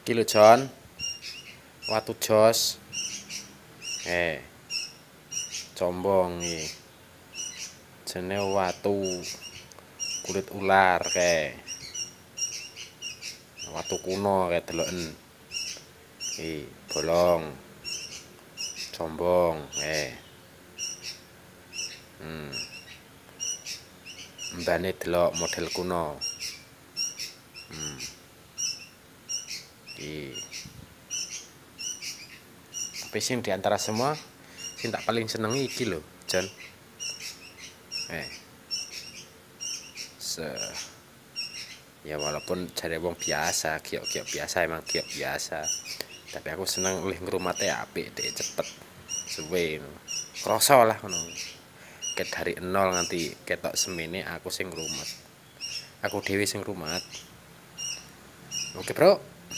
Iki lho Jon, watu jos. Combong iki. Jenenge watu kulit ular watu kuno deloken. Bolong. Combong, mbane delok model kuno. Tapi sing diantara semua sing tak paling senengi iki lho, Jon. Ya walaupun jare wong biasa, giok-giok biasa emang giok biasa. Tapi aku seneng oleh ngrumate apik, dhek cepet, suwe ngono. Krasa lah ngono. Ket dari nol nganti ketok semene aku sing ngrumet. Aku dhewe sing ngrumet. Oke, Bro.